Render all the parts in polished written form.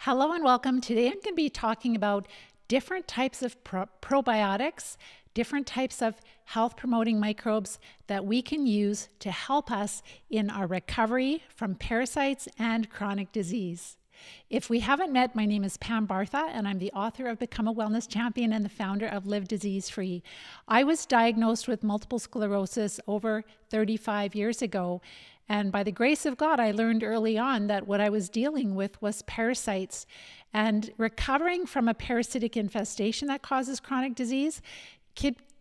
Hello and welcome. Today I'm going to be talking about different types of probiotics, different types of health promoting microbes that we can use to help us in our recovery from parasites and chronic disease. If we haven't met, my name is Pam Bartha, and I'm the author of Become a Wellness Champion and the founder of Live Disease Free. I was diagnosed with multiple sclerosis over 35 years ago, and by the grace of God, I learned early on that what I was dealing with was parasites. And recovering from a parasitic infestation that causes chronic disease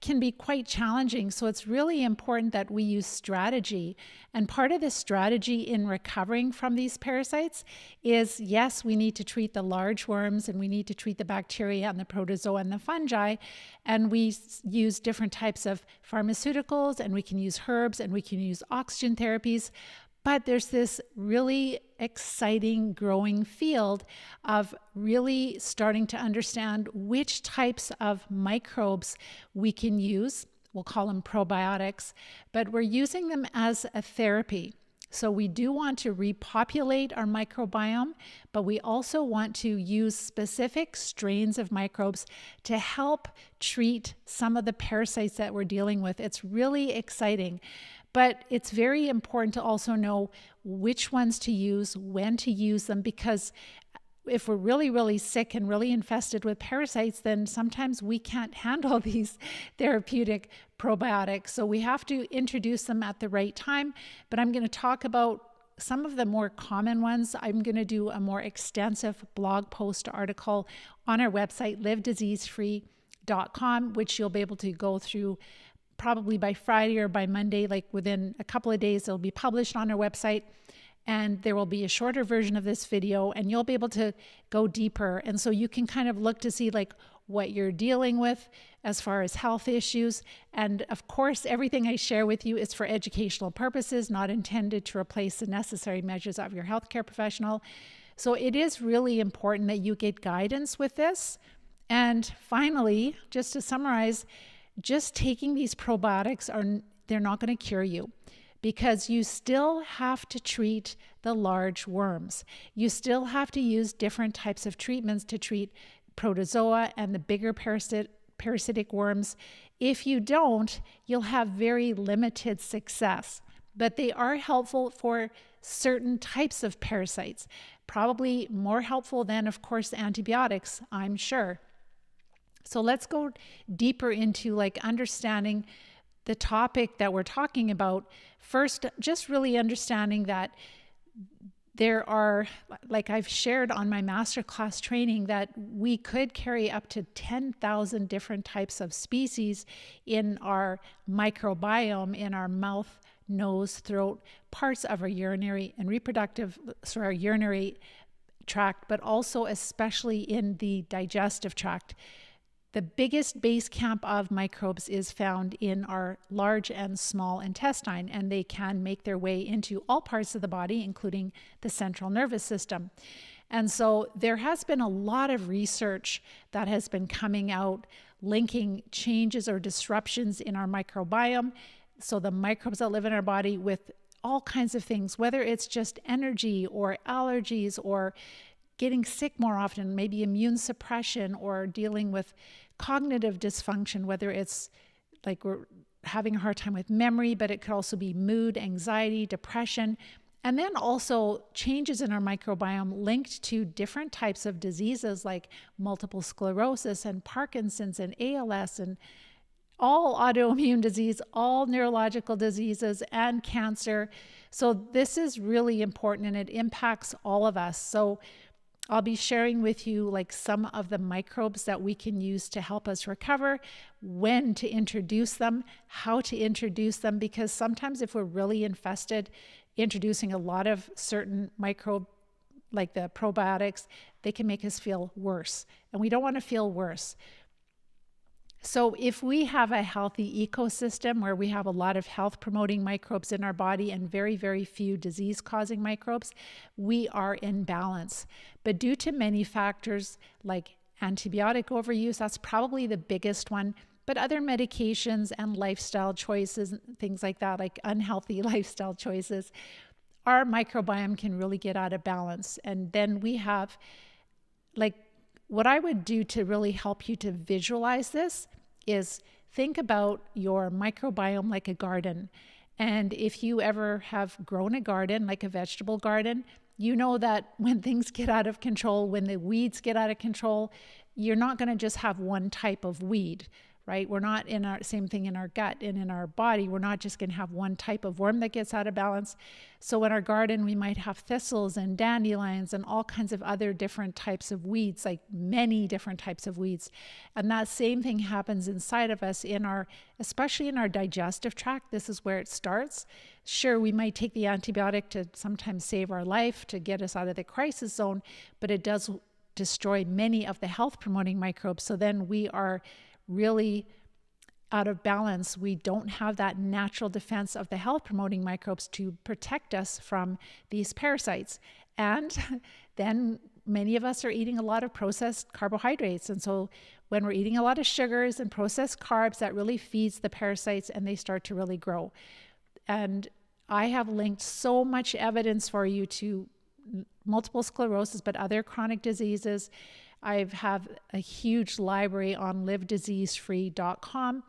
can be quite challenging. So it's really important that we use strategy. And part of the strategy in recovering from these parasites is, yes, we need to treat the large worms and we need to treat the bacteria and the protozoa and the fungi. And we use different types of pharmaceuticals, and we can use herbs, and we can use oxygen therapies. But there's this really exciting growing field of really starting to understand which types of microbes we can use. We'll call them probiotics, but we're using them as a therapy. So we do want to repopulate our microbiome, but we also want to use specific strains of microbes to help treat some of the parasites that we're dealing with. It's really exciting. But it's very important to also know which ones to use, when to use them, because if we're really, really sick and really infested with parasites, then sometimes we can't handle these therapeutic probiotics. So we have to introduce them at the right time. But I'm going to talk about some of the more common ones. I'm going to do a more extensive blog post article on our website, livediseasefree.com, which you'll be able to go through probably by Friday or by Monday, like within a couple of days. It'll be published on our website, and there will be a shorter version of this video, and you'll be able to go deeper. And so you can kind of look to see like what you're dealing with as far as health issues. And of course, everything I share with you is for educational purposes, not intended to replace the necessary measures of your healthcare professional. So it is really important that you get guidance with this. And finally, just to summarize, just taking these probiotics they're not going to cure you, because you still have to treat the large worms. You still have to use different types of treatments to treat protozoa and the bigger parasitic worms. If you don't, you'll have very limited success. But they are helpful for certain types of parasites, probably more helpful than, of course, antibiotics, I'm sure. So let's go deeper into like understanding the topic that we're talking about. First, just really understanding that there are, like I've shared on my masterclass training, that we could carry up to 10,000 different types of species in our microbiome, in our mouth, nose, throat, parts of our urinary and our urinary tract, but also especially in the digestive tract. The biggest base camp of microbes is found in our large and small intestine, and they can make their way into all parts of the body, including the central nervous system. And so there has been a lot of research that has been coming out linking changes or disruptions in our microbiome, so the microbes that live in our body, with all kinds of things, whether it's just energy or allergies or getting sick more often, maybe immune suppression, or dealing with cognitive dysfunction, whether it's like we're having a hard time with memory, but it could also be mood, anxiety, depression, and then also changes in our microbiome linked to different types of diseases like multiple sclerosis and Parkinson's and ALS and all autoimmune disease, all neurological diseases, and cancer. So this is really important, and it impacts all of us. So I'll be sharing with you like some of the microbes that we can use to help us recover, when to introduce them, how to introduce them, because sometimes if we're really infested, introducing a lot of certain microbe, like the probiotics, they can make us feel worse, and we don't want to feel worse. So if we have a healthy ecosystem where we have a lot of health promoting microbes in our body and very, very few disease causing microbes, we are in balance. But due to many factors like antibiotic overuse, that's probably the biggest one, but other medications and lifestyle choices, things like that, like unhealthy lifestyle choices, our microbiome can really get out of balance. And then we have like what I would do to really help you to visualize this is think about your microbiome like a garden. And if you ever have grown a garden, like a vegetable garden, you know that when things get out of control, when the weeds get out of control, you're not going to just have one type of weed, right? We're not in our same thing in our gut and in our body. We're not just going to have one type of worm that gets out of balance. So in our garden, we might have thistles and dandelions and all kinds of other different types of weeds, like many different types of weeds. And that same thing happens inside of us especially in our digestive tract. This is where it starts. Sure, we might take the antibiotic to sometimes save our life, to get us out of the crisis zone, but it does destroy many of the health promoting microbes. So then we are really out of balance. We don't have that natural defense of the health promoting microbes to protect us from these parasites. And then many of us are eating a lot of processed carbohydrates. And so when we're eating a lot of sugars and processed carbs, that really feeds the parasites and they start to really grow. And I have linked so much evidence for you to multiple sclerosis, but other chronic diseases. I have a huge library on livediseasefree.com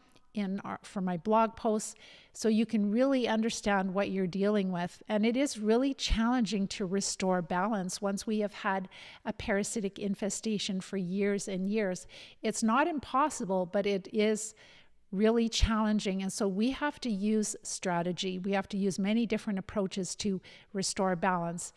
for my blog posts, so you can really understand what you're dealing with. And it is really challenging to restore balance once we have had a parasitic infestation for years and years. It's not impossible, but it is really challenging. And so we have to use strategy. We have to use many different approaches to restore balance.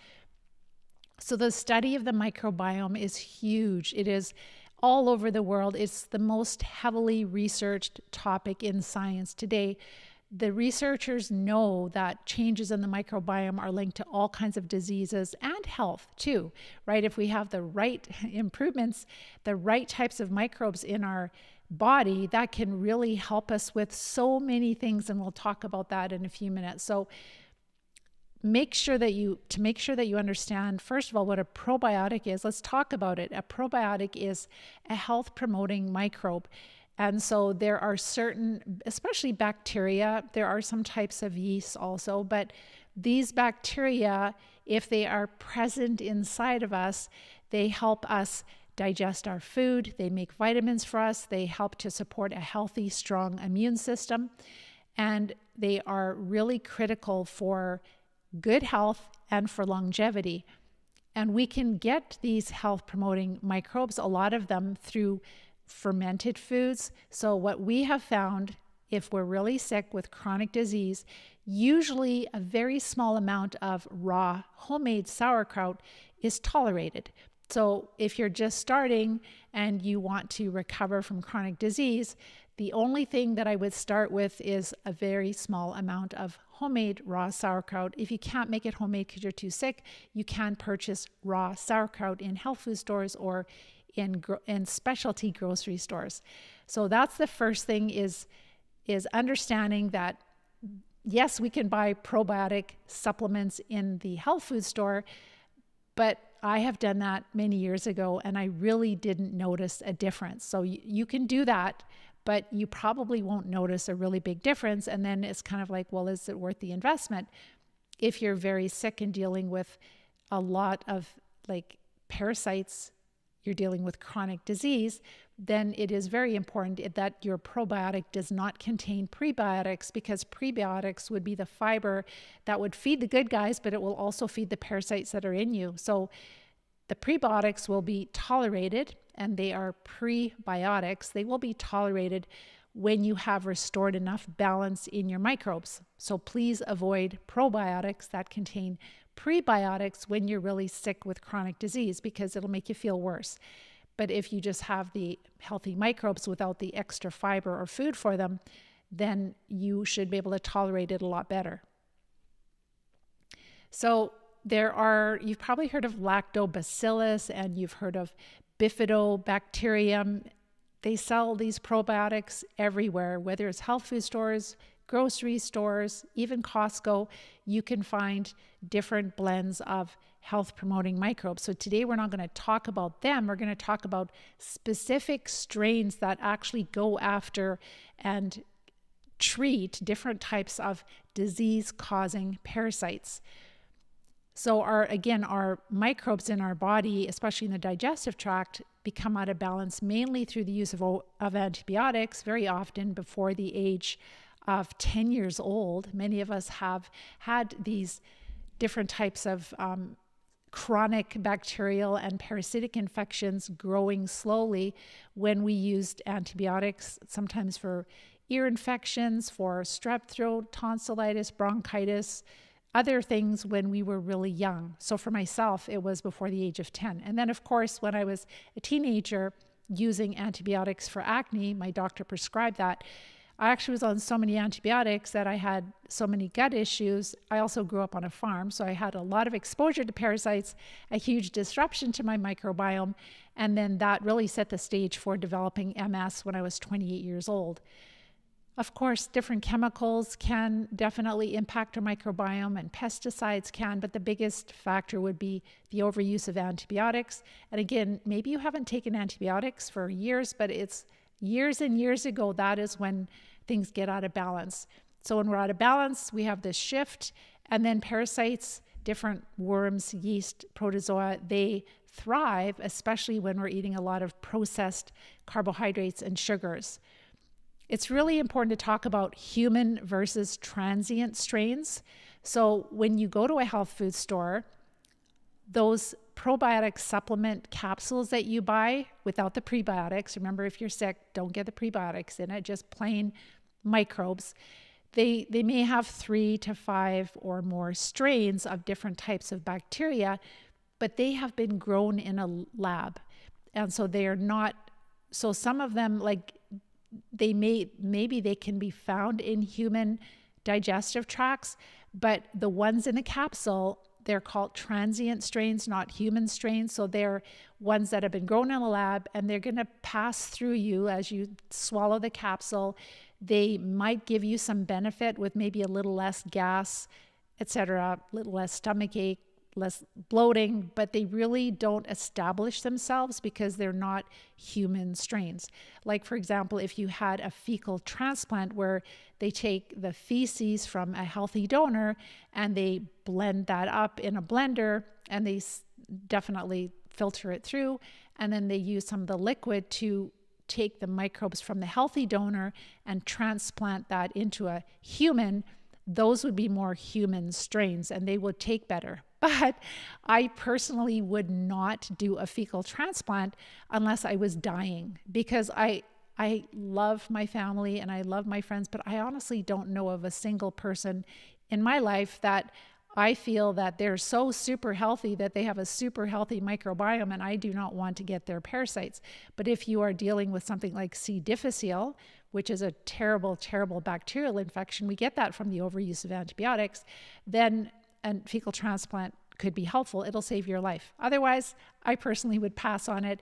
So the study of the microbiome is huge. It is all over the world. It's the most heavily researched topic in science today. The researchers know that changes in the microbiome are linked to all kinds of diseases and health too, right? If we have the right improvements, the right types of microbes in our body, that can really help us with so many things. And we'll talk about that in a few minutes. So make sure that you understand, first of all, what a probiotic is. Let's talk about it. A probiotic is a health promoting microbe. And so there are certain, especially bacteria, there are some types of yeast also, but these bacteria, if they are present inside of us, they help us digest our food, they make vitamins for us, they help to support a healthy, strong immune system, and they are really critical for good health and for longevity. And we can get these health promoting microbes, a lot of them through fermented foods. So what we have found, if we're really sick with chronic disease, usually a very small amount of raw homemade sauerkraut is tolerated. So if you're just starting and you want to recover from chronic disease, the only thing that I would start with is a very small amount of homemade raw sauerkraut. If you can't make it homemade because you're too sick, you can purchase raw sauerkraut in health food stores or in specialty grocery stores. So that's the first thing is understanding that, yes, we can buy probiotic supplements in the health food store, but I have done that many years ago and I really didn't notice a difference. So you can do that, but you probably won't notice a really big difference. And then it's kind of like, well, is it worth the investment? If you're very sick and dealing with a lot of like parasites, you're dealing with chronic disease, then it is very important that your probiotic does not contain prebiotics, because prebiotics would be the fiber that would feed the good guys, but it will also feed the parasites that are in you. So the prebiotics will be tolerated, and they are prebiotics. They will be tolerated when you have restored enough balance in your microbes. So please avoid probiotics that contain prebiotics when you're really sick with chronic disease, because it'll make you feel worse. But if you just have the healthy microbes without the extra fiber or food for them, then you should be able to tolerate it a lot better. So you've probably heard of lactobacillus and you've heard of bifidobacterium. They sell these probiotics everywhere, whether it's health food stores, grocery stores, even Costco. You can find different blends of health promoting microbes. So today we're not going to talk about them. We're going to talk about specific strains that actually go after and treat different types of disease causing parasites. So our microbes in our body, especially in the digestive tract, become out of balance mainly through the use of antibiotics, very often before the age of 10 years old. Many of us have had these different types of chronic bacterial and parasitic infections growing slowly when we used antibiotics, sometimes for ear infections, for strep throat, tonsillitis, bronchitis, other things when we were really young. So for myself, it was before the age of 10. And then, of course, when I was a teenager using antibiotics for acne, my doctor prescribed that. I actually was on so many antibiotics that I had so many gut issues. I also grew up on a farm, so I had a lot of exposure to parasites, a huge disruption to my microbiome, and then that really set the stage for developing MS when I was 28 years old. Of course, different chemicals can definitely impact our microbiome, and pesticides can, but the biggest factor would be the overuse of antibiotics. And again, maybe you haven't taken antibiotics for years, but it's years and years ago, that is when things get out of balance. So when we're out of balance, we have this shift, and then parasites, different worms, yeast, protozoa, they thrive, especially when we're eating a lot of processed carbohydrates and sugars. It's really important to talk about human versus transient strains. So when you go to a health food store, those probiotic supplement capsules that you buy without the prebiotics, remember, if you're sick, don't get the prebiotics in it, just plain microbes. They may have 3 to 5 or more strains of different types of bacteria, but they have been grown in a lab. And so they are not, so some of them, like, maybe they can be found in human digestive tracts, but the ones in the capsule, they're called transient strains, not human strains. So they're ones that have been grown in a lab, and they're going to pass through you as you swallow the capsule. They might give you some benefit with maybe a little less gas, etc., a little less stomach ache, less bloating, but they really don't establish themselves because they're not human strains. Like, for example, if you had a fecal transplant where they take the feces from a healthy donor and they blend that up in a blender, and they definitely filter it through, and then they use some of the liquid to take the microbes from the healthy donor and transplant that into a human, those would be more human strains and they would take better. But I personally would not do a fecal transplant unless I was dying, because I love my family and I love my friends, but I honestly don't know of a single person in my life that I feel that they're so super healthy that they have a super healthy microbiome, and I do not want to get their parasites. But if you are dealing with something like C. difficile, which is a terrible, terrible bacterial infection, we get that from the overuse of antibiotics, then a fecal transplant could be helpful. It'll save your life. Otherwise, I personally would pass on it.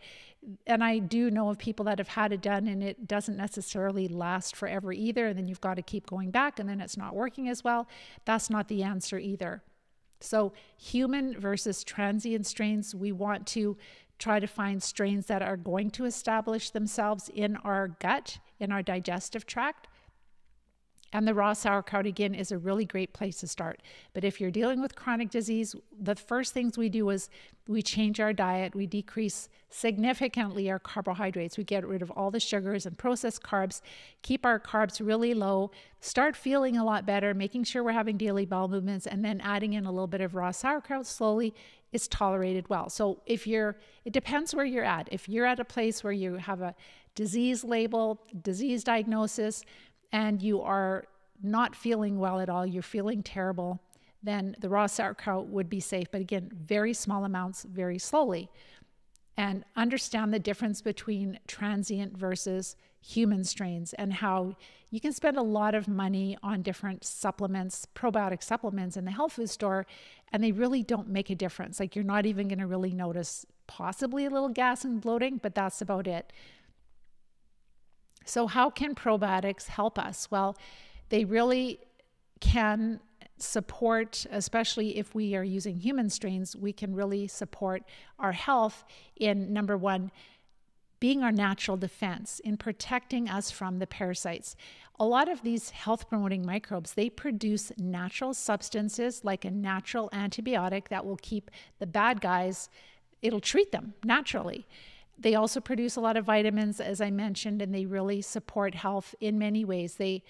And I do know of people that have had it done, and it doesn't necessarily last forever either. And then you've got to keep going back, and then it's not working as well. That's not the answer either. So human versus transient strains, we want to try to find strains that are going to establish themselves in our gut, in our digestive tract. And the raw sauerkraut, again, is a really great place to start. But if you're dealing with chronic disease, the first things we do is we change our diet. We decrease significantly our carbohydrates. We get rid of all the sugars and processed carbs, keep our carbs really low, start feeling a lot better, making sure we're having daily bowel movements, and then adding in a little bit of raw sauerkraut slowly is tolerated well. So it depends where you're at. If you're at a place where you have a disease label, disease diagnosis, and you are not feeling well at all, you're feeling terrible, then the raw sauerkraut would be safe. But again, very small amounts, very slowly. And understand the difference between transient versus human strains, and how you can spend a lot of money on different supplements, probiotic supplements in the health food store, and they really don't make a difference. Like, you're not even going to really notice possibly a little gas and bloating, but that's about it. So how can probiotics help us? Well, they really can support, especially if we are using human strains, we can really support our health in, number one, being our natural defense in protecting us from the parasites. A lot of these health promoting microbes, they produce natural substances like a natural antibiotic that will keep the bad guys, it'll treat them naturally. They also produce a lot of vitamins, as I mentioned, and they really support health in many ways. They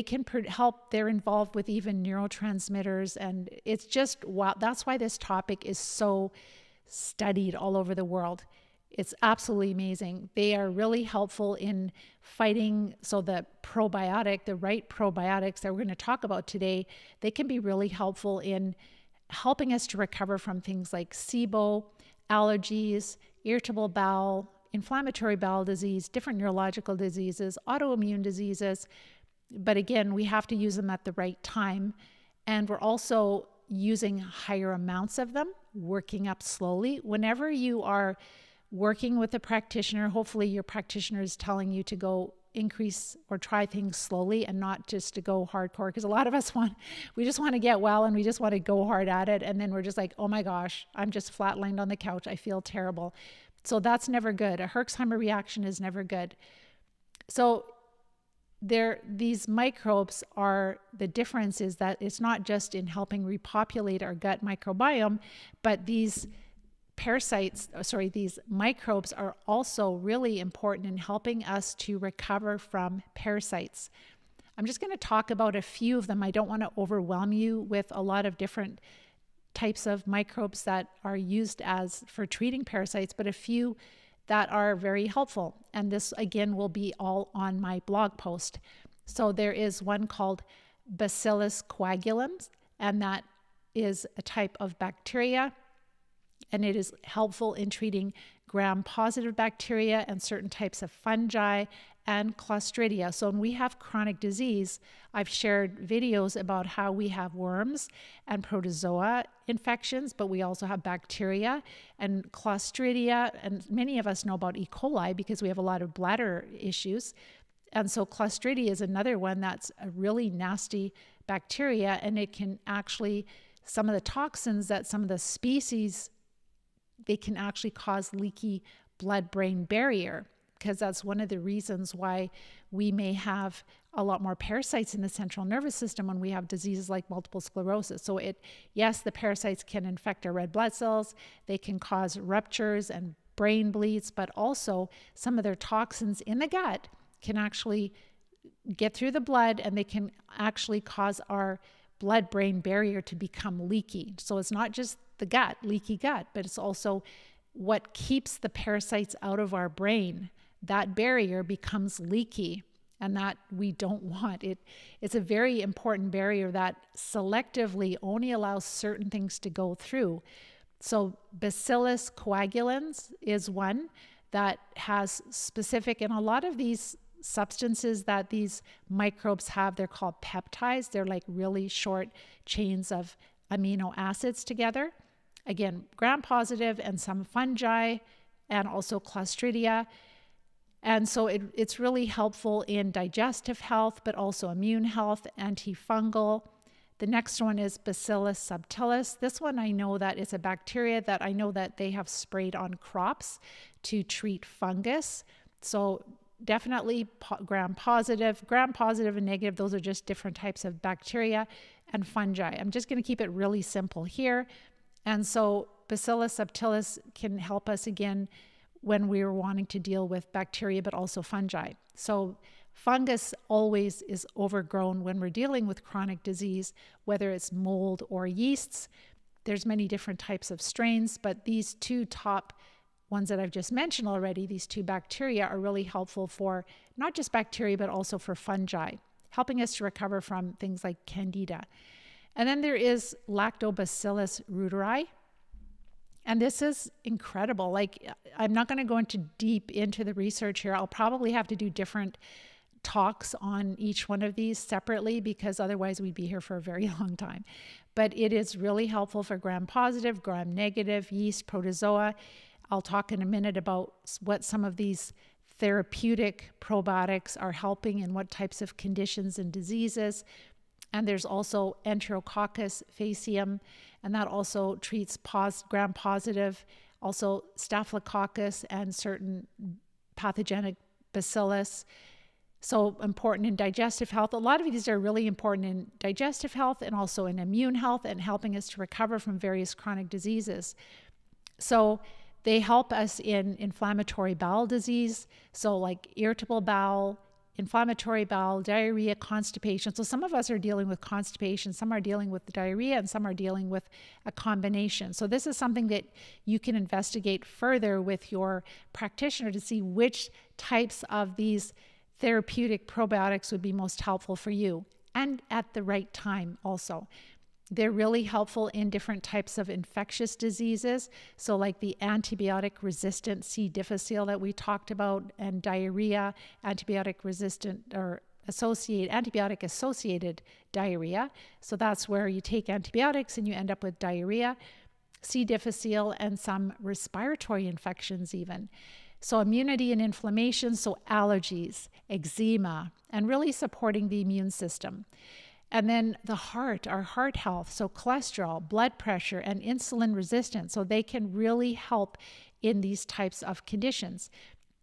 can help, they're involved with even neurotransmitters, and it's just, wow, that's why this topic is so studied all over the world. It's absolutely amazing. They are really helpful in fighting. So the probiotic, the right probiotics that we're going to talk about today, they can be really helpful in helping us to recover from things like SIBO, allergies, irritable bowel, inflammatory bowel disease, different neurological diseases, autoimmune diseases. But again, we have to use them at the right time. And we're also using higher amounts of them, working up slowly. Whenever you are working with a practitioner, hopefully your practitioner is telling you to go increase or try things slowly and not just to go hardcore, because a lot of us we just want to get well and we just want to go hard at it, and then we're just like, oh my gosh, I'm just flatlined on the couch, I feel terrible. So that's never good. A Herxheimer reaction is never good. So these microbes are, the difference is that it's not just in helping repopulate our gut microbiome, but these microbes are also really important in helping us to recover from parasites. I'm just going to talk about a few of them. I don't want to overwhelm you with a lot of different types of microbes that are used for treating parasites, but a few that are very helpful. And this again will be all on my blog post. So there is one called Bacillus coagulans, and that is a type of bacteria, and it is helpful in treating gram-positive bacteria and certain types of fungi and Clostridia. So when we have chronic disease, I've shared videos about how we have worms and protozoa infections, but we also have bacteria and Clostridia, and many of us know about E. coli because we have a lot of bladder issues. And so Clostridia is another one that's a really nasty bacteria, and it can actually, some of the toxins that some of the species, they can actually cause leaky blood-brain barrier, because that's one of the reasons why we may have a lot more parasites in the central nervous system when we have diseases like multiple sclerosis. So yes, the parasites can infect our red blood cells, they can cause ruptures and brain bleeds, but also some of their toxins in the gut can actually get through the blood, and they can actually cause our blood-brain barrier to become leaky. So it's not just the gut, leaky gut, but it's also what keeps the parasites out of our brain. That barrier becomes leaky, and that we don't want. It's a very important barrier that selectively only allows certain things to go through. So Bacillus coagulans is one that has specific, and a lot of these substances that these microbes have, they're called peptides. They're like really short chains of amino acids together. Again, gram-positive and some fungi and also Clostridia. And so it's really helpful in digestive health, but also immune health, antifungal. The next one is Bacillus subtilis. This one I know that is a bacteria that I know that they have sprayed on crops to treat fungus. So definitely gram-positive and negative, those are just different types of bacteria and fungi. I'm just going to keep it really simple here. And so Bacillus subtilis can help us again when we're wanting to deal with bacteria, but also fungi. So fungus always is overgrown when we're dealing with chronic disease, whether it's mold or yeasts. There's many different types of strains, but these two top ones that I've just mentioned already, these two bacteria are really helpful for not just bacteria, but also for fungi, helping us to recover from things like candida. And then there is Lactobacillus reuteri. And this is incredible. Like, I'm not going to go deep into the research here. I'll probably have to do different talks on each one of these separately, because otherwise we'd be here for a very long time. But it is really helpful for gram-positive, gram-negative, yeast, protozoa. I'll talk in a minute about what some of these therapeutic probiotics are helping in what types of conditions and diseases. And there's also Enterococcus faecium, and that also treats gram-positive, also Staphylococcus and certain pathogenic bacillus. So important in digestive health. A lot of these are really important in digestive health and also in immune health and helping us to recover from various chronic diseases. So they help us in inflammatory bowel disease. So like irritable bowel, inflammatory bowel, diarrhea, constipation. So some of us are dealing with constipation, some are dealing with diarrhea, and some are dealing with a combination. So this is something that you can investigate further with your practitioner to see which types of these therapeutic probiotics would be most helpful for you, and at the right time also. They're really helpful in different types of infectious diseases. So like the antibiotic resistant C. difficile that we talked about, and diarrhea, antibiotic resistant or antibiotic associated diarrhea. So that's where you take antibiotics and you end up with diarrhea, C. difficile, and some respiratory infections even. So immunity and inflammation, so allergies, eczema, and really supporting the immune system. And then the heart, our heart health, so cholesterol, blood pressure, and insulin resistance. So they can really help in these types of conditions.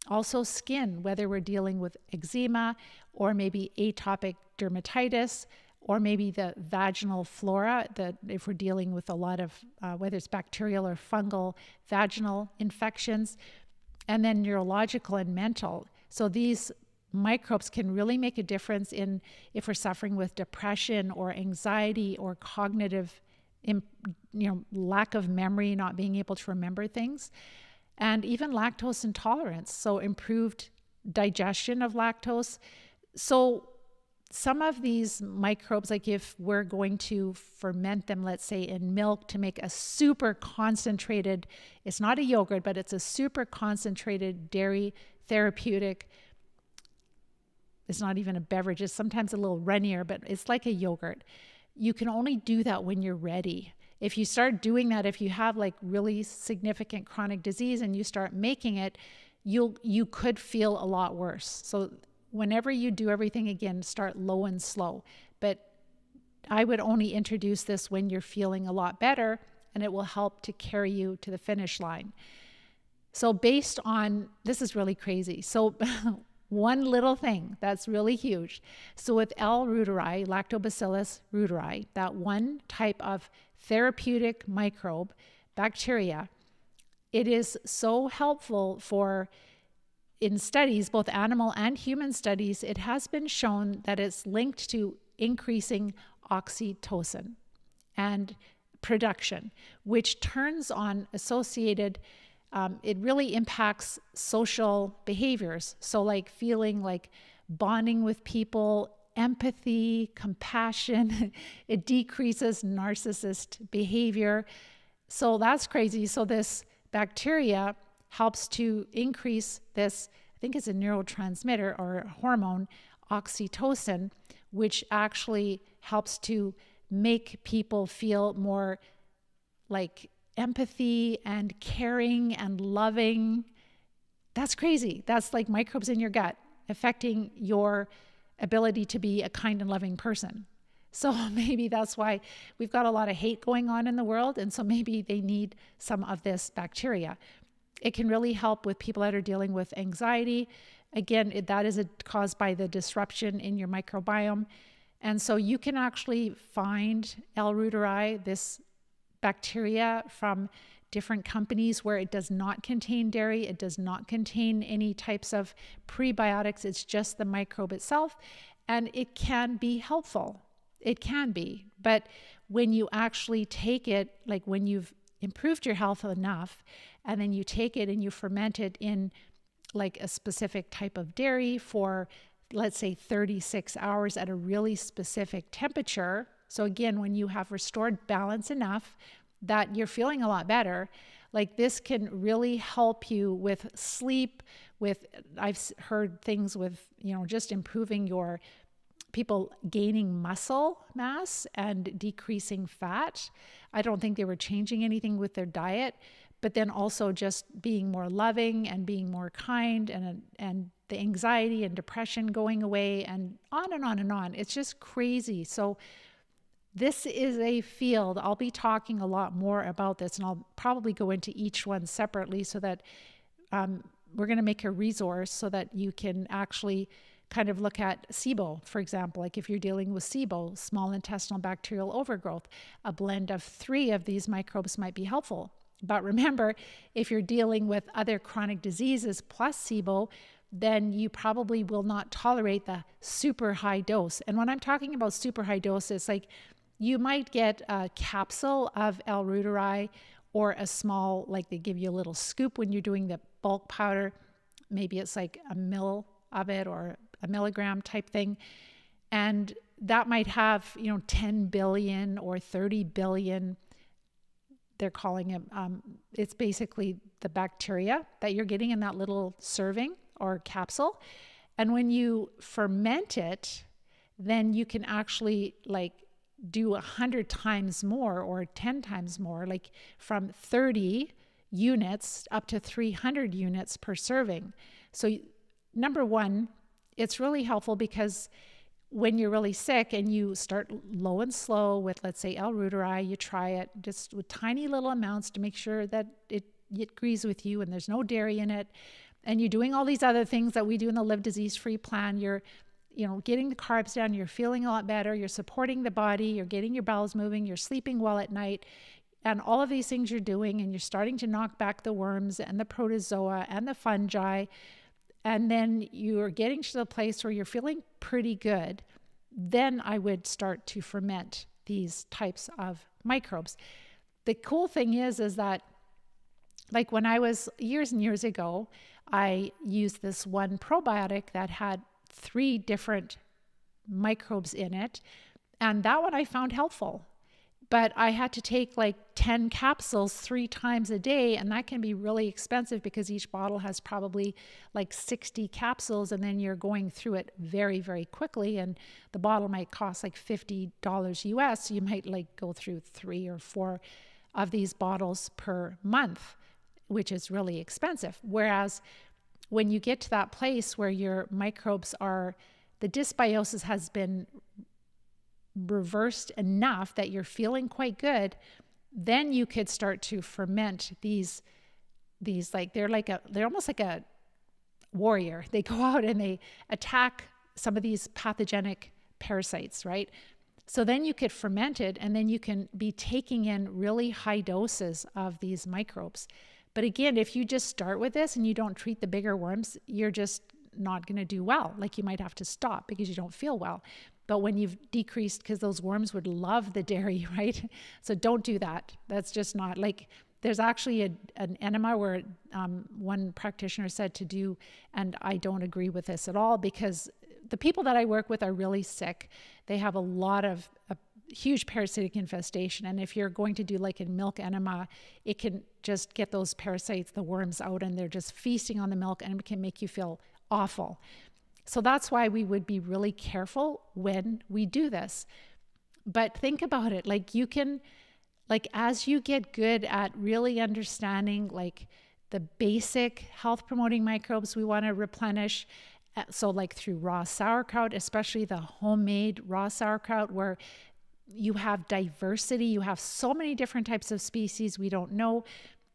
Also skin, whether we're dealing with eczema or maybe atopic dermatitis, or maybe the vaginal flora, that if we're dealing with a lot of, whether it's bacterial or fungal vaginal infections. And then neurological and mental. So these microbes can really make a difference in if we're suffering with depression or anxiety or cognitive, lack of memory, not being able to remember things, and even lactose intolerance. So improved digestion of lactose. So some of these microbes, like if we're going to ferment them, let's say in milk to make a super concentrated, it's not a yogurt, but it's a super concentrated dairy therapeutic. It's not even a beverage. It's sometimes a little runnier, but it's like a yogurt. You can only do that when you're ready. If you start doing that, if you have like really significant chronic disease and you start making it, you could feel a lot worse. So whenever you do everything, again, start low and slow. But I would only introduce this when you're feeling a lot better, and it will help to carry you to the finish line. So based on, this is really crazy. So one little thing that's really huge. So with L. reuteri, Lactobacillus reuteri, that one type of therapeutic microbe, bacteria, it is so helpful for, in studies, both animal and human studies, it has been shown that it's linked to increasing oxytocin and production, which turns on associated, it really impacts social behaviors. So like feeling like bonding with people, empathy, compassion, it decreases narcissist behavior. So that's crazy. So this bacteria helps to increase this, I think it's a neurotransmitter or a hormone, oxytocin, which actually helps to make people feel more like empathy and caring and loving. That's crazy. That's like microbes in your gut affecting your ability to be a kind and loving person. So maybe that's why we've got a lot of hate going on in the world. And so maybe they need some of this bacteria. It can really help with people that are dealing with anxiety. Again, that is caused by the disruption in your microbiome. And so you can actually find L. reuteri, this bacteria, from different companies where it does not contain dairy. It does not contain any types of prebiotics. It's just the microbe itself. And it can be helpful. It can be. But when you actually take it, like when you've improved your health enough, and then you take it and you ferment it in like a specific type of dairy for, let's say, 36 hours at a really specific temperature. So again, when you have restored balance enough that you're feeling a lot better, like this can really help you with sleep, with, I've heard things with, just improving your people gaining muscle mass and decreasing fat. I don't think they were changing anything with their diet, but then also just being more loving and being more kind, and the anxiety and depression going away, and on and on and on. It's just crazy. So this is a field. I'll be talking a lot more about this, and I'll probably go into each one separately so that we're going to make a resource so that you can actually kind of look at SIBO, for example. Like if you're dealing with SIBO, small intestinal bacterial overgrowth, a blend of 3 of these microbes might be helpful. But remember, if you're dealing with other chronic diseases plus SIBO, then you probably will not tolerate the super high dose. And when I'm talking about super high dose, it's like you might get a capsule of L-reuteri or a small, like they give you a little scoop when you're doing the bulk powder. Maybe it's like a mil of it or a milligram type thing. And that might have, 10 billion or 30 billion. They're calling it, it's basically the bacteria that you're getting in that little serving or capsule. And when you ferment it, then you can actually like do 100 times more or 10 times more, like from 30 units up to 300 units per serving. So number one, it's really helpful because when you're really sick and you start low and slow with, let's say, L-reuteri, you try it just with tiny little amounts to make sure that it agrees with you and there's no dairy in it. And you're doing all these other things that we do in the Live Disease-Free plan. You're, getting the carbs down, you're feeling a lot better, you're supporting the body, you're getting your bowels moving, you're sleeping well at night. And all of these things you're doing, and you're starting to knock back the worms and the protozoa and the fungi. And then you're getting to the place where you're feeling pretty good, then I would start to ferment these types of microbes. The cool thing is that like when I was years and years ago, I used this one probiotic that had 3 different microbes in it. And that one I found helpful. But I had to take like 10 capsules 3 times a day, and that can be really expensive because each bottle has probably like 60 capsules, and then you're going through it very, very quickly, and the bottle might cost like $50 US. So you might like go through 3 or 4 of these bottles per month, which is really expensive. Whereas when you get to that place where your microbes are, the dysbiosis has been reversed enough that you're feeling quite good, then you could start to ferment these like they're almost like a warrior. They go out and they attack some of these pathogenic parasites, right? So then you could ferment it, and then you can be taking in really high doses of these microbes. But again, if you just start with this and you don't treat the bigger worms, you're just not going to do well. Like you might have to stop because you don't feel well. But when you've decreased, because those worms would love the dairy, right? So don't do that. That's just not like, there's actually an enema where one practitioner said to do, and I don't agree with this at all because the people that I work with are really sick. They have a huge parasitic infestation. And if you're going to do like a milk enema, it can just get those parasites, the worms out, and they're just feasting on the milk, and it can make you feel awful. So that's why we would be really careful when we do this. But think about it, like you can, like as you get good at really understanding like the basic health promoting microbes we want to replenish, so like through raw sauerkraut, especially the homemade raw sauerkraut where you have diversity, you have so many different types of species we don't know.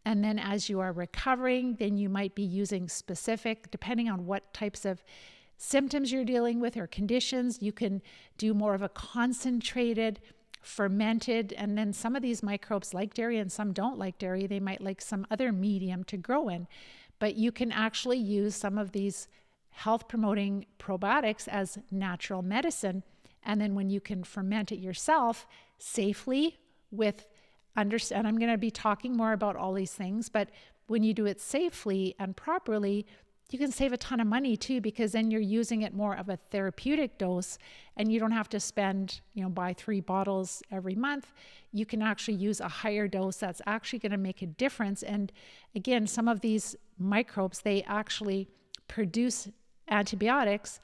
And then as you are recovering, then you might be using specific, depending on what types of symptoms you're dealing with or conditions, you can do more of a concentrated, fermented, and then some of these microbes like dairy and some don't like dairy. They might like some other medium to grow in. But you can actually use some of these health promoting probiotics as natural medicine. And then when you can ferment it yourself safely with and I'm going to be talking more about all these things, but when you do it safely and properly, you can save a ton of money too, because then you're using it more of a therapeutic dose and you don't have to spend, buy 3 bottles every month. You can actually use a higher dose that's actually going to make a difference. And again, some of these microbes, they actually produce antibiotics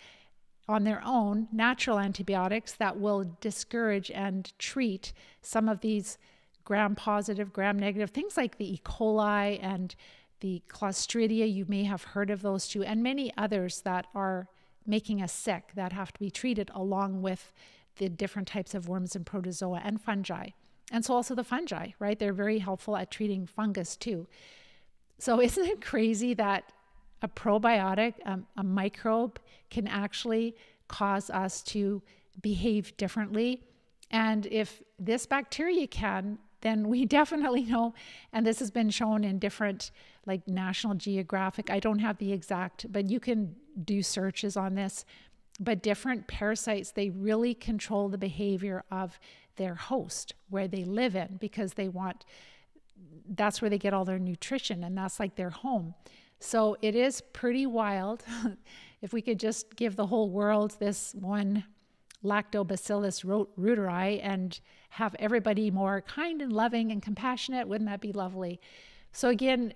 on their own, natural antibiotics that will discourage and treat some of these gram-positive, gram-negative, things like the E. coli and the Clostridia. You may have heard of those too, and many others that are making us sick that have to be treated along with the different types of worms and protozoa and fungi. And so also the fungi, right? They're very helpful at treating fungus too. So isn't it crazy that a probiotic, a microbe, can actually cause us to behave differently. And if this bacteria can, then we definitely know, and this has been shown in different, like National Geographic, I don't have the exact, but you can do searches on this, but different parasites, they really control the behavior of their host, where they live in, because that's where they get all their nutrition, and that's like their home. So it is pretty wild. If we could just give the whole world this one Lactobacillus reuteri and have everybody more kind and loving and compassionate, wouldn't that be lovely? So again,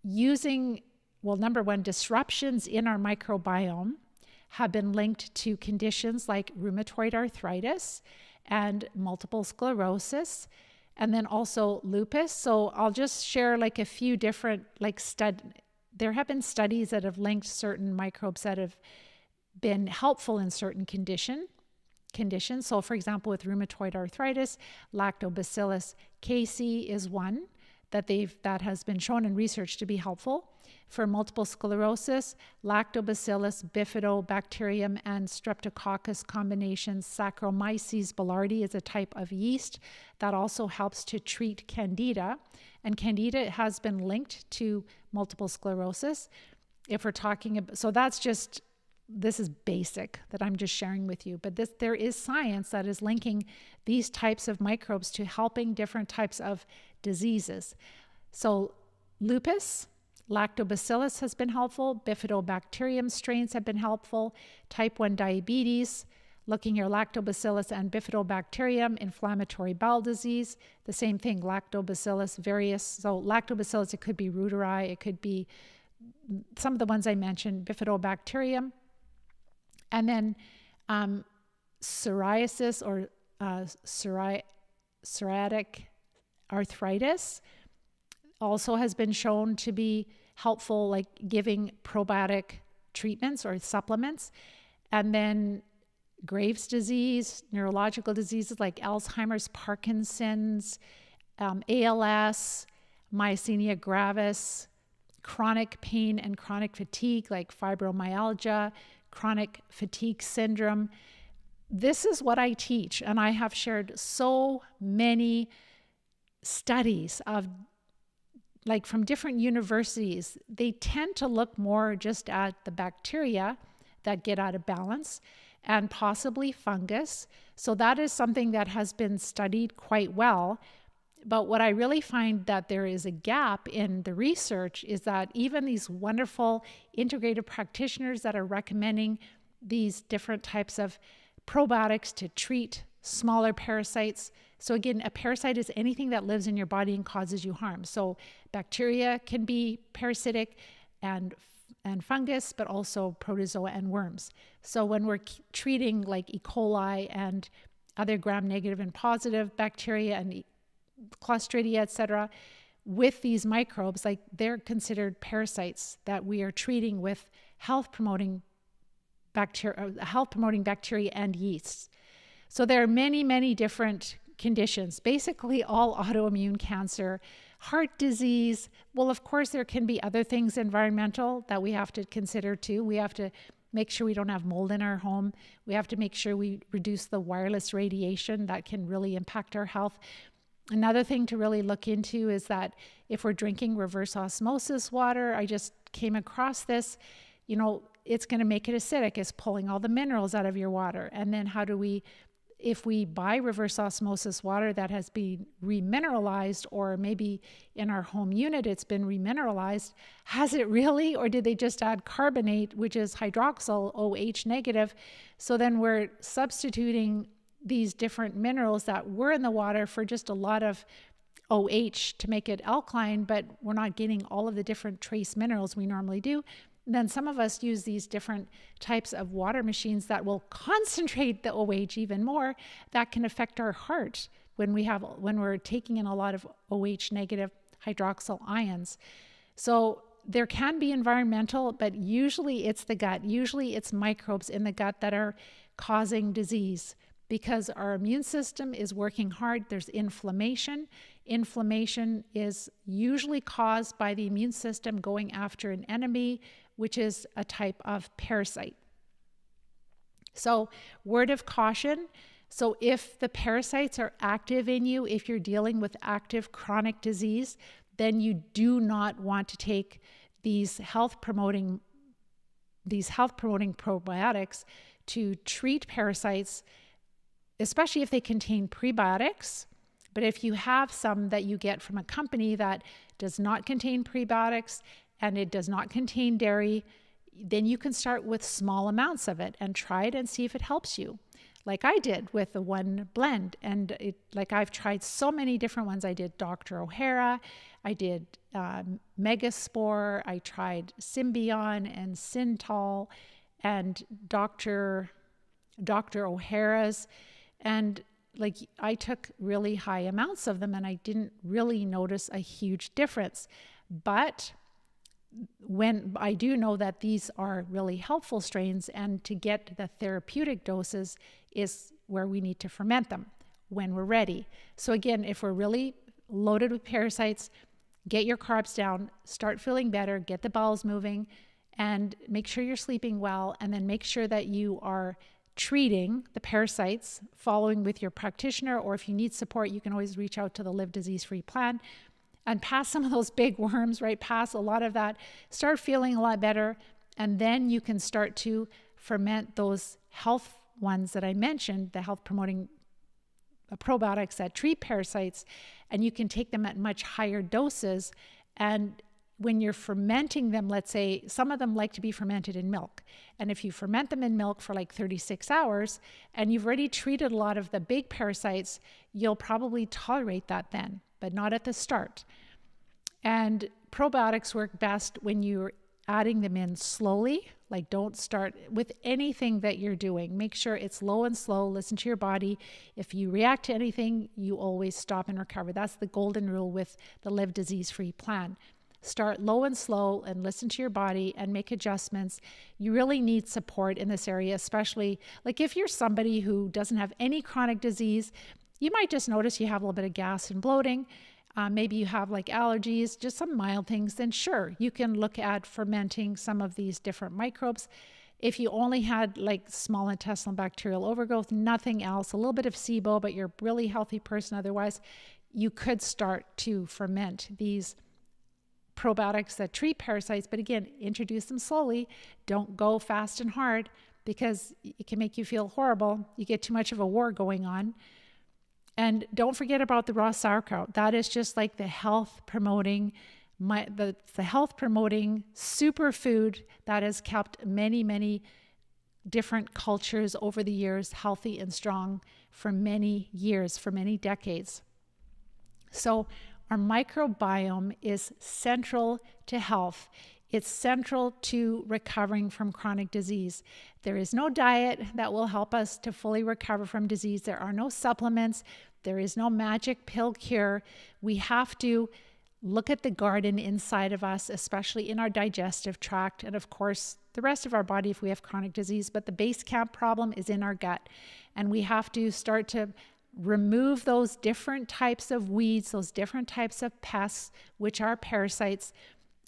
number one, disruptions in our microbiome have been linked to conditions like rheumatoid arthritis and multiple sclerosis, and then also lupus. So I'll just share like a few different there have been studies that have linked certain microbes that have been helpful in certain conditions. So for example, with rheumatoid arthritis, Lactobacillus casei is one that has been shown in research to be helpful. For multiple sclerosis, Lactobacillus bifidobacterium and Streptococcus combination Saccharomyces boulardii is a type of yeast that also helps to treat Candida. And Candida has been linked to multiple sclerosis. If we're talking about, so this is basic that I'm just sharing with you, but there is science that is linking these types of microbes to helping different types of diseases. So lupus, Lactobacillus has been helpful. Bifidobacterium strains have been helpful. Type 1 diabetes, looking at Lactobacillus and Bifidobacterium, inflammatory bowel disease, the same thing, Lactobacillus various. So Lactobacillus, it could be reuteri, it could be some of the ones I mentioned, Bifidobacterium. And then psoriasis or psoriatic arthritis also has been shown to be helpful, like giving probiotic treatments or supplements. And then Graves' disease, neurological diseases like Alzheimer's, Parkinson's, ALS, myasthenia gravis, chronic pain and chronic fatigue like fibromyalgia, chronic fatigue syndrome. This is what I teach, and I have shared so many studies of from different universities. They tend to look more just at the bacteria that get out of balance and possibly fungus. So that is something that has been studied quite well. But what I really find that there is a gap in the research is that even these wonderful integrative practitioners that are recommending these different types of probiotics to treat smaller parasites. So again, a parasite is anything that lives in your body and causes you harm. So bacteria can be parasitic and fungus, but also protozoa and worms. So when we're treating like E. coli and other gram-negative and positive bacteria and Clostridia, etc., with these microbes, like they're considered parasites that we are treating with health-promoting bacteria and yeasts. So there are many, many different conditions, basically all autoimmune cancer, heart disease. Well, of course, there can be other things environmental that we have to consider too. We have to make sure we don't have mold in our home. We have to make sure we reduce the wireless radiation that can really impact our health. Another thing to really look into is that if we're drinking reverse osmosis water, I just came across this, it's going to make it acidic. It's pulling all the minerals out of your water. And then if we buy reverse osmosis water that has been remineralized, or maybe in our home unit it's been remineralized, has it really? Or did they just add carbonate, which is hydroxyl OH negative? So then we're substituting these different minerals that were in the water for just a lot of OH to make it alkaline, but we're not getting all of the different trace minerals we normally do. And then some of us use these different types of water machines that will concentrate the OH even more. That can affect our heart when we're taking in a lot of OH negative hydroxyl ions. So there can be environmental, but usually it's the gut. Usually it's microbes in the gut that are causing disease, because our immune system is working hard. There's inflammation Inflammation is usually caused by the immune system going after an enemy, which is a type of parasite. So, word of caution. So if the parasites are active in you, if you're dealing with active chronic disease, then you do not want to take these health promoting probiotics to treat parasites, especially if they contain prebiotics. But if you have some that you get from a company that does not contain prebiotics and it does not contain dairy, then you can start with small amounts of it and try it and see if it helps you. Like I did with the one blend. And I've tried so many different ones. I did Dr. O'Hara, I did Megaspore, I tried Symbion and Synthol and Dr. O'Hara's. And I took really high amounts of them and I didn't really notice a huge difference. But when I do know that these are really helpful strains, and to get the therapeutic doses is where we need to ferment them when we're ready. So again, if we're really loaded with parasites, get your carbs down, start feeling better, get the bowels moving, and make sure you're sleeping well, and then make sure that you are treating the parasites, following with your practitioner, or if you need support, you can always reach out to the Live Disease-Free Plan. And pass some of those big worms, right? Pass a lot of that, start feeling a lot better. And then you can start to ferment those health ones that I mentioned, the health promoting probiotics that treat parasites, and you can take them at much higher doses. And when you're fermenting them, let's say some of them like to be fermented in milk. And if you ferment them in milk for 36 hours and you've already treated a lot of the big parasites, you'll probably tolerate that then, but not at the start. And probiotics work best when you're adding them in slowly. Don't start with anything that you're doing. Make sure it's low and slow. Listen to your body. If you react to anything, you always stop and recover. That's the golden rule with the Live Disease-Free Plan. Start low and slow and listen to your body and make adjustments. You really need support in this area, especially if you're somebody who doesn't have any chronic disease. You might just notice you have a little bit of gas and bloating. Maybe you have allergies, just some mild things. Then sure, you can look at fermenting some of these different microbes. If you only had small intestinal bacterial overgrowth, nothing else, a little bit of SIBO, but you're a really healthy person otherwise, you could start to ferment these probiotics that treat parasites. But again, introduce them slowly. Don't go fast and hard because it can make you feel horrible. You get too much of a war going on. And don't forget about the raw sauerkraut. That is just the health promoting, the health promoting superfood that has kept many, many different cultures over the years healthy and strong for many years, for many decades. So our microbiome is central to health. It's central to recovering from chronic disease. There is no diet that will help us to fully recover from disease. There are no supplements. There is no magic pill cure. We have to look at the garden inside of us, especially in our digestive tract, and of course, the rest of our body if we have chronic disease. But the base camp problem is in our gut. And we have to start to remove those different types of weeds, those different types of pests, which are parasites.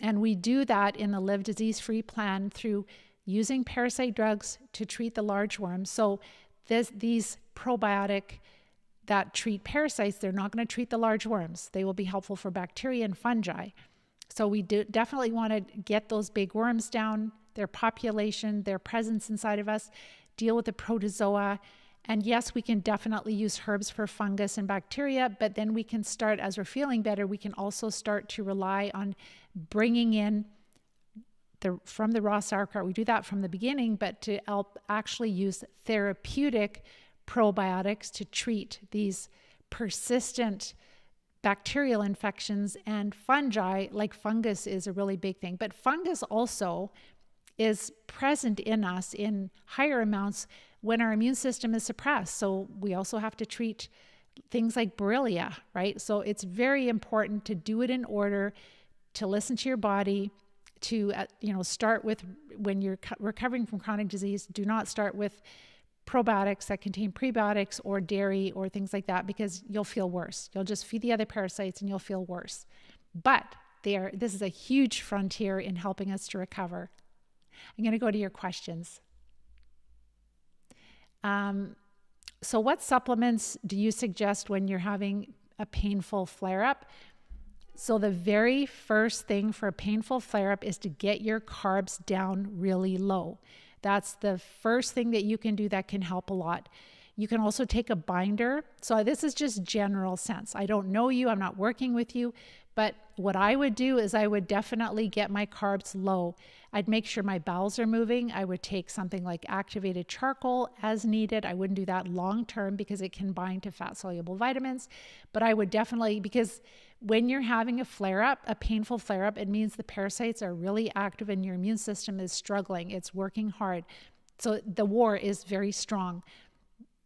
And we do that in the Live Disease-Free Plan through using parasite drugs to treat the large worms. So these probiotic that treat parasites, they're not going to treat the large worms. They will be helpful for bacteria and fungi. So we definitely want to get those big worms down, their population, their presence inside of us, deal with the protozoa. And yes, we can definitely use herbs for fungus and bacteria, but then we can start, as we're feeling better, we can also start to rely on bringing in from the raw sauerkraut. We do that from the beginning, but to help actually use therapeutic probiotics to treat these persistent bacterial infections and fungi. Fungus is a really big thing, but fungus also is present in us in higher amounts when our immune system is suppressed. So we also have to treat things like Borrelia, right? So it's very important to do it in order, to listen to your body, to start with, when you're recovering from chronic disease, do not start with probiotics that contain prebiotics or dairy or things like that, because you'll feel worse. You'll just feed the other parasites and you'll feel worse. But this is a huge frontier in helping us to recover. I'm going to go to your questions. So what supplements do you suggest when you're having a painful flare-up? So the very first thing for a painful flare-up is to get your carbs down really low. That's the first thing that you can do that can help a lot. You can also take a binder. So this is just general sense. I don't know you, I'm not working with you, but what I would do is I would definitely get my carbs low. I'd make sure my bowels are moving. I would take something like activated charcoal as needed. I wouldn't do that long term because it can bind to fat-soluble vitamins, but I would definitely, because when you're having a flare-up, a painful flare-up, it means the parasites are really active and your immune system is struggling. It's working hard. So the war is very strong.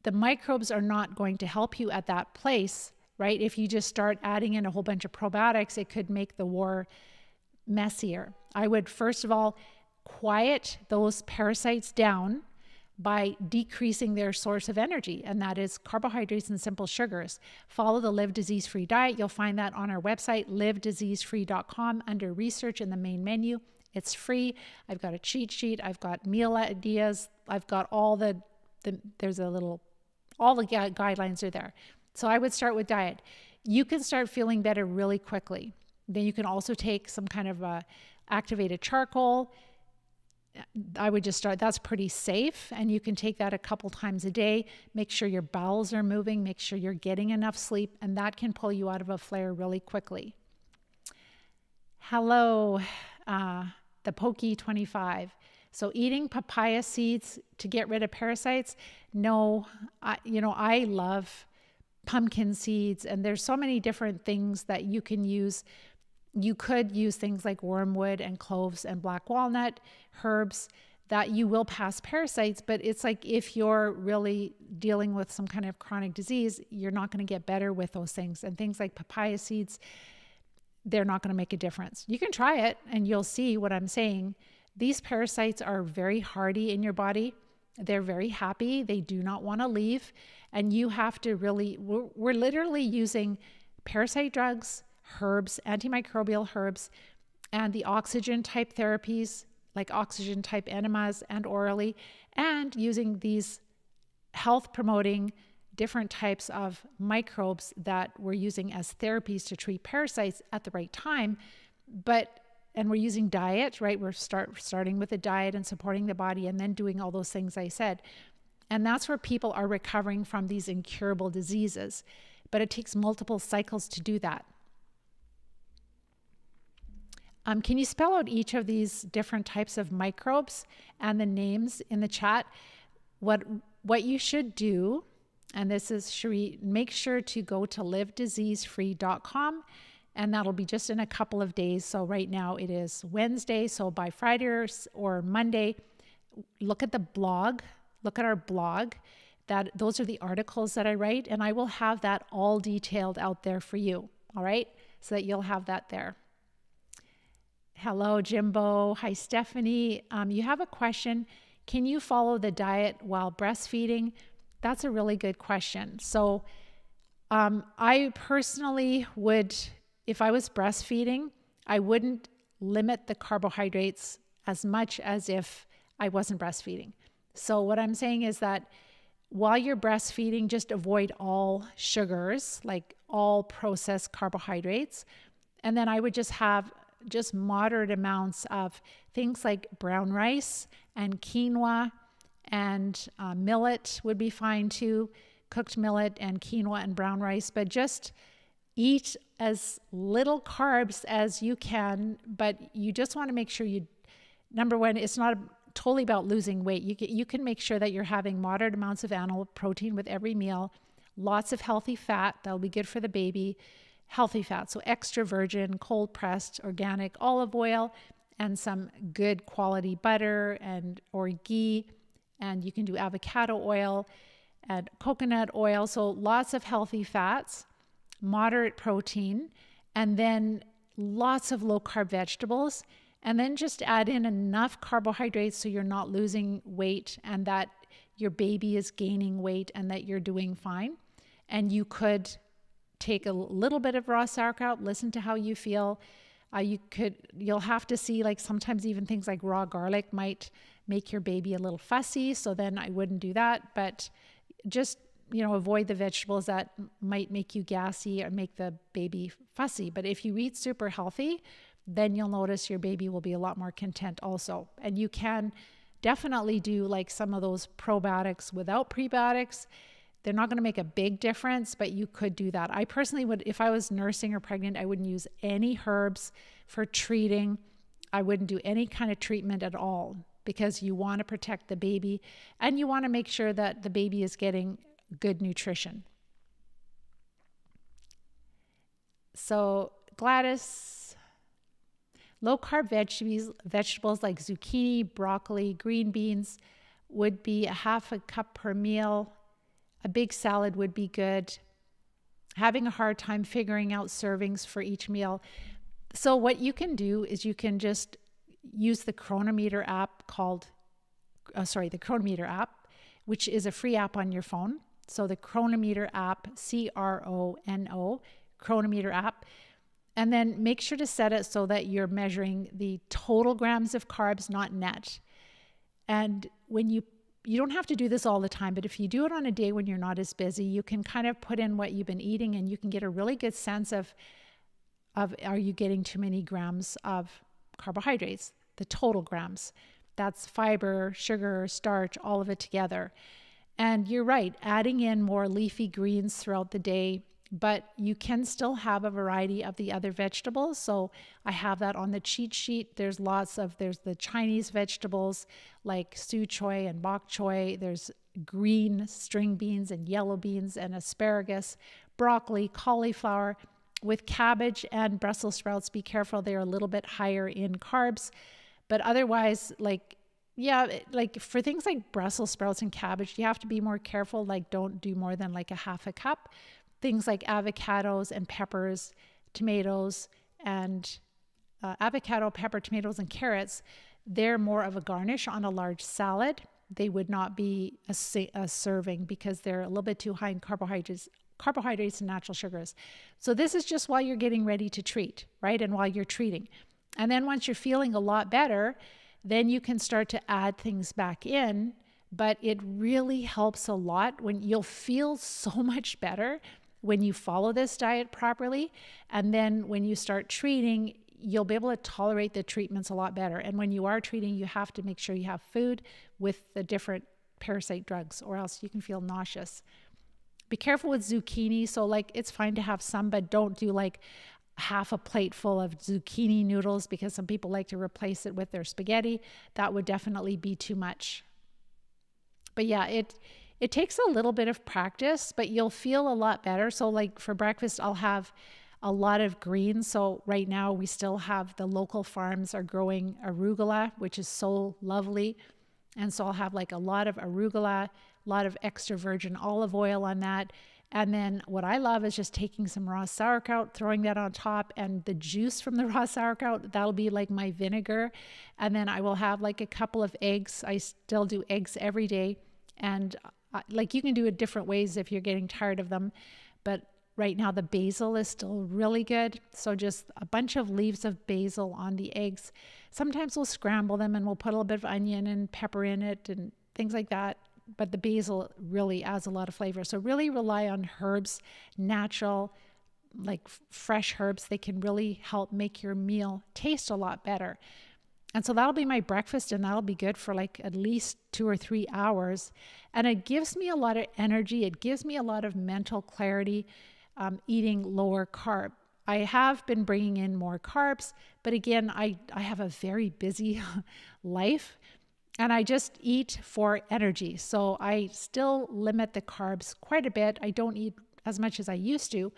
The microbes are not going to help you at that place, right? If you just start adding in a whole bunch of probiotics, it could make the war messier. I would first of all quiet those parasites down by decreasing their source of energy, and that is carbohydrates and simple sugars. Follow the Live Disease-Free diet. You'll find that on our website, livediseasefree.com, under research in the main menu. It's free. I've got a cheat sheet. I've got meal ideas. I've got all the guidelines are there. So I would start with diet. You can start feeling better really quickly. Then you can also take some kind of activated charcoal. I would just start, that's pretty safe. And you can take that a couple times a day. Make sure your bowels are moving, make sure you're getting enough sleep, and that can pull you out of a flare really quickly. Hello, the Pokey 25. So eating papaya seeds to get rid of parasites? No, I love pumpkin seeds, and there's so many different things that you can use. You could use things like wormwood and cloves and black walnut, herbs that you will pass parasites, but it's like if you're really dealing with some kind of chronic disease, you're not going to get better with those things. And things like papaya seeds, they're not going to make a difference. You can try it and you'll see what I'm saying. These parasites are very hardy in your body. They're very happy. They do not want to leave. And you have to really, we're literally using parasite drugs, herbs, antimicrobial herbs, and the oxygen type therapies like oxygen type enemas and orally, and using these health promoting different types of microbes that we're using as therapies to treat parasites at the right time. And we're using diet, right? We're starting with a diet and supporting the body and then doing all those things I said. And that's where people are recovering from these incurable diseases. But it takes multiple cycles to do that. Can you spell out each of these different types of microbes and the names in the chat? What you should do, and this is Cherie, make sure to go to livediseasefree.com, and that'll be just in a couple of days. So right now it is Wednesday, so by Friday or Monday, look at the blog, look at our blog. Those are the articles that I write, and I will have that all detailed out there for you, all right? So that you'll have that there. Hello, Jimbo. Hi, Stephanie. You have a question. Can you follow the diet while breastfeeding? That's a really good question. So I personally would, if I was breastfeeding, I wouldn't limit the carbohydrates as much as if I wasn't breastfeeding. So what I'm saying is that while you're breastfeeding, just avoid all sugars, like all processed carbohydrates. And then I would just have just moderate amounts of things like brown rice and quinoa, and millet would be fine too, cooked millet and quinoa and brown rice, but just eat as little carbs as you can. But you just want to make sure number one, it's not totally about losing weight. You can make sure that you're having moderate amounts of animal protein with every meal, lots of healthy fat, that'll be good for the baby, healthy fat, so extra virgin, cold pressed, organic olive oil, and some good quality butter or ghee, and you can do avocado oil and coconut oil, so lots of healthy fats, moderate protein, and then lots of low carb vegetables, and then just add in enough carbohydrates so you're not losing weight and that your baby is gaining weight and that you're doing fine. And you could take a little bit of raw sauerkraut, listen to how you feel. You'll have to see, like sometimes even things like raw garlic might make your baby a little fussy. So then I wouldn't do that, but just, avoid the vegetables that might make you gassy or make the baby fussy. But if you eat super healthy, then you'll notice your baby will be a lot more content also. And you can definitely do like some of those probiotics without prebiotics. They're not going to make a big difference, but you could do that. I personally would, if I was nursing or pregnant, I wouldn't use any herbs for treating. I wouldn't do any kind of treatment at all because you want to protect the baby and you want to make sure that the baby is getting good nutrition. So Gladys, low carb vegetables like zucchini, broccoli, green beans would be a half a cup per meal. A big salad would be good. Having a hard time figuring out servings for each meal. So what you can do is you can just use the Cronometer app the Cronometer app, which is a free app on your phone. So the Cronometer app, CRONO, Cronometer app. And then make sure to set it so that you're measuring the total grams of carbs, not net. And when you don't have to do this all the time, but if you do it on a day when you're not as busy, you can kind of put in what you've been eating and you can get a really good sense of are you getting too many grams of carbohydrates, the total grams. That's fiber, sugar, starch, all of it together. And you're right, adding in more leafy greens throughout the day, but you can still have a variety of the other vegetables. So I have that on the cheat sheet. There's the Chinese vegetables like su choy and bok choy. There's green string beans and yellow beans and asparagus, broccoli, cauliflower. With cabbage and Brussels sprouts, be careful. They're a little bit higher in carbs, but otherwise, like for things like Brussels sprouts and cabbage, you have to be more careful. Like don't do more than like a half a cup. Things like avocados and peppers, tomatoes, and avocado, pepper, tomatoes, and carrots, they're more of a garnish on a large salad. They would not be a serving because they're a little bit too high in carbohydrates and natural sugars. So this is just while you're getting ready to treat, right? And while you're treating. And then once you're feeling a lot better, then you can start to add things back in. But it really helps a lot when you'll feel so much better when you follow this diet properly. And then when you start treating, you'll be able to tolerate the treatments a lot better. And when you are treating, you have to make sure you have food with the different parasite drugs or else you can feel nauseous. Be careful with zucchini. So like it's fine to have some, but don't do like half a plate full of zucchini noodles because some people like to replace it with their spaghetti. That would definitely be too much. But yeah, it takes a little bit of practice, but you'll feel a lot better. So like for breakfast, I'll have a lot of greens. So right now we still have the local farms are growing arugula, which is so lovely. And so I'll have like a lot of arugula, a lot of extra virgin olive oil on that. And then what I love is just taking some raw sauerkraut, throwing that on top, and the juice from the raw sauerkraut, that'll be like my vinegar. And then I will have like a couple of eggs. I still do eggs every day. And like you can do it different ways if you're getting tired of them. But right now the basil is still really good. So just a bunch of leaves of basil on the eggs. Sometimes we'll scramble them and we'll put a little bit of onion and pepper in it and things like that. But the basil really adds a lot of flavor. So really rely on herbs, natural, like fresh herbs. They can really help make your meal taste a lot better. And so that'll be my breakfast, and that'll be good for like at least 2 or 3 hours. And it gives me a lot of energy. It gives me a lot of mental clarity eating lower carb. I have been bringing in more carbs, but again, I have a very busy life. And I just eat for energy. So I still limit the carbs quite a bit. I don't eat as much as I used to,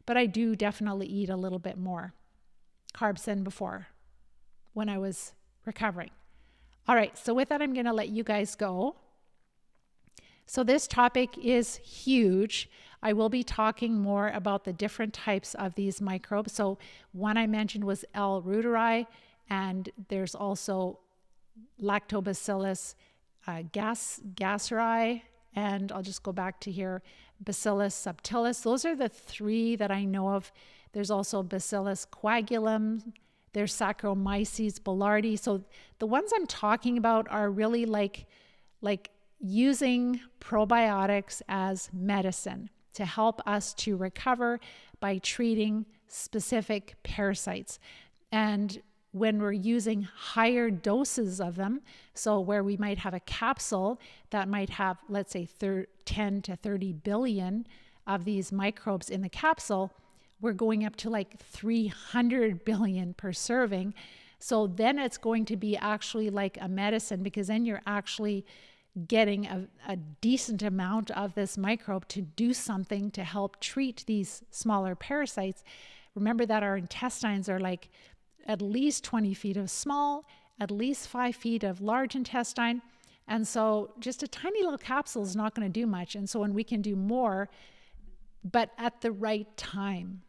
but I do definitely eat a little bit more carbs than before when I was recovering. All right, so with that, I'm going to let you guys go. So this topic is huge. I will be talking more about the different types of these microbes. So one I mentioned was L. reuteri, and there's also lactobacillus gasseri, and I'll just go back to here, Bacillus subtilis. Those are the three that I know of. There's also Bacillus coagulum. There's Saccharomyces boulardii. So the ones I'm talking about are really like using probiotics as medicine to help us to recover by treating specific parasites. And when we're using higher doses of them, so where we might have a capsule that might have, let's say, 10 to 30 billion of these microbes in the capsule, we're going up to like 300 billion per serving. So then it's going to be actually like a medicine, because then you're actually getting a decent amount of this microbe to do something to help treat these smaller parasites. Remember that our intestines are like at least 20 feet of small, at least 5 feet of large intestine. And so just a tiny little capsule is not going to do much. And so when we can do more, but at the right time,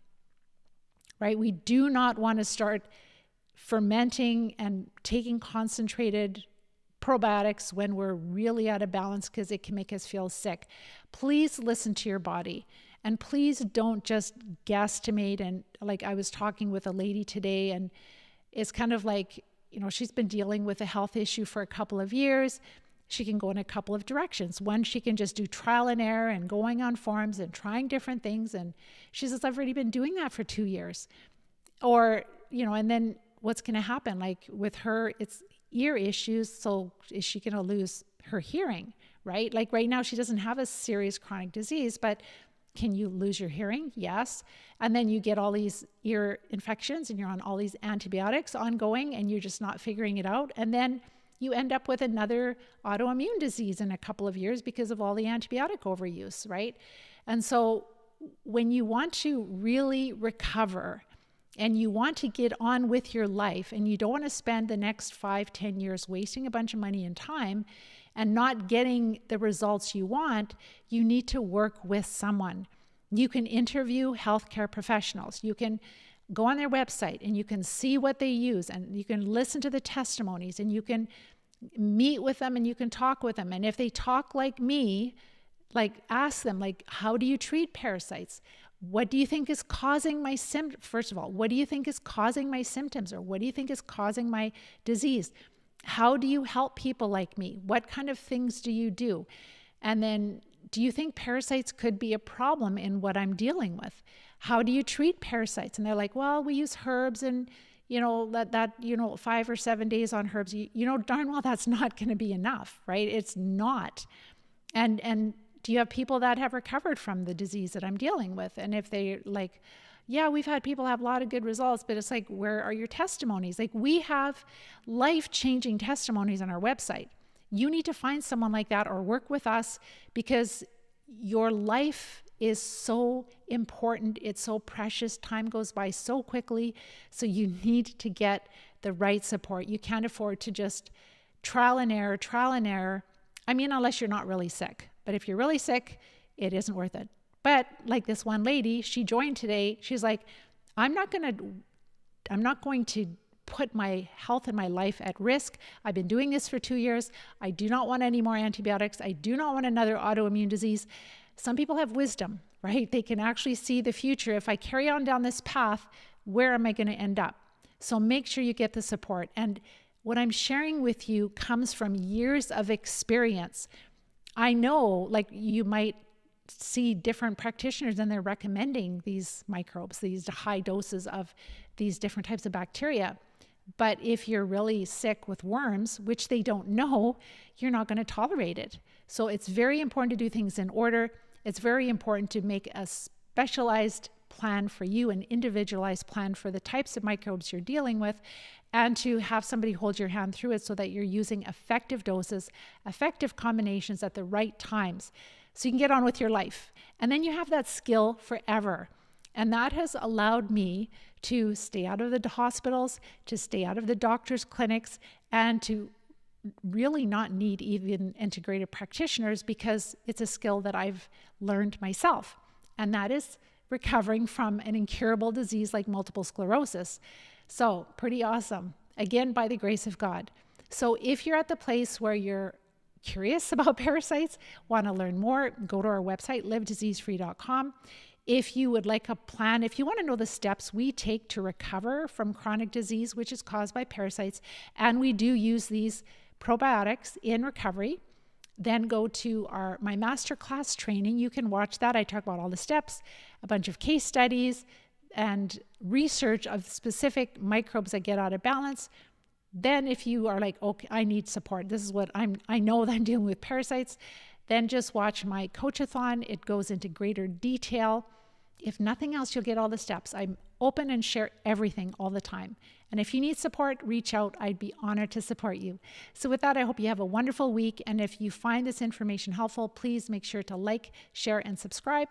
right? We do not want to start fermenting and taking concentrated probiotics when we're really out of balance, because it can make us feel sick. Please listen to your body, and please don't just guesstimate. And like, I was talking with a lady today, and it's kind of like, you know, she's been dealing with a health issue for a couple of years. She can go in a couple of directions. One, she can just do trial and error and going on forums and trying different things. And she says, I've already been doing that for 2 years. Or, you know, and then what's going to happen? Like with her, it's ear issues. So is she going to lose her hearing, right? Like right now, she doesn't have a serious chronic disease, but can you lose your hearing? Yes. And then you get all these ear infections and you're on all these antibiotics ongoing and you're just not figuring it out. And then you end up with another autoimmune disease in a couple of years because of all the antibiotic overuse, right? And so when you want to really recover and you want to get on with your life and you don't want to spend the next 5-10 years wasting a bunch of money and time and not getting the results you want, you need to work with someone. You can interview healthcare professionals. You can go on their website and you can see what they use, and you can listen to the testimonies, and you can meet with them and you can talk with them. And if they talk like me, like ask them, like, how do you treat parasites? What do you think is causing my symptoms? First of all, what do you think is causing my symptoms, or what do you think is causing my disease? How do you help people like me? What kind of things do you do? And then, do you think parasites could be a problem in what I'm dealing with? How do you treat parasites? And they're like, well, we use herbs, and you know, that 5 or 7 days on herbs, you know darn well that's not going to be enough, right? It's not. And do you have people that have recovered from the disease that I'm dealing with? And if they like, yeah, we've had people have a lot of good results, but it's like, where are your testimonies? Like, we have life-changing testimonies on our website. You need to find someone like that or work with us, because your life is so important. It's so precious. Time goes by so quickly. So you need to get the right support. You can't afford to just trial and error. I mean, unless you're not really sick. But if you're really sick, it isn't worth it. But like this one lady, she joined today. She's like, I'm not going to put my health and my life at risk. I've been doing this for 2 years. I do not want any more antibiotics. I do not want another autoimmune disease. Some people have wisdom, right? They can actually see the future. If I carry on down this path, where am I going to end up? So make sure you get the support. And what I'm sharing with you comes from years of experience. I know, like, you might see different practitioners and they're recommending these microbes, these high doses of these different types of bacteria. But if you're really sick with worms, which they don't know, you're not going to tolerate it. So it's very important to do things in order. It's very important to make a specialized plan for you, an individualized plan for the types of microbes you're dealing with, and to have somebody hold your hand through it so that you're using effective doses, effective combinations at the right times, so you can get on with your life. And then you have that skill forever. And that has allowed me to stay out of the hospitals, to stay out of the doctor's clinics, and to really not need even integrated practitioners, because it's a skill that I've learned myself. And that is recovering from an incurable disease like multiple sclerosis. So pretty awesome. Again, by the grace of God. So if you're at the place where you're curious about parasites, want to learn more, go to our website, livediseasefree.com. If you would like a plan, if you want to know the steps we take to recover from chronic disease, which is caused by parasites, and we do use these probiotics in recovery, then go to my masterclass training. You can watch that. I talk about all the steps, a bunch of case studies, and research of specific microbes that get out of balance. Then if you are like, okay, I need support, this is what I know that I'm dealing with parasites, then just watch my coach-a-thon. It goes into greater detail. If nothing else, you'll get all the steps. I'm open and share everything all the time. And if you need support, reach out. I'd be honored to support you. So with that, I hope you have a wonderful week. And if you find this information helpful, please make sure to like, share, and subscribe.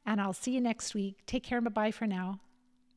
And I'll see you next week. Take care and bye-bye for now.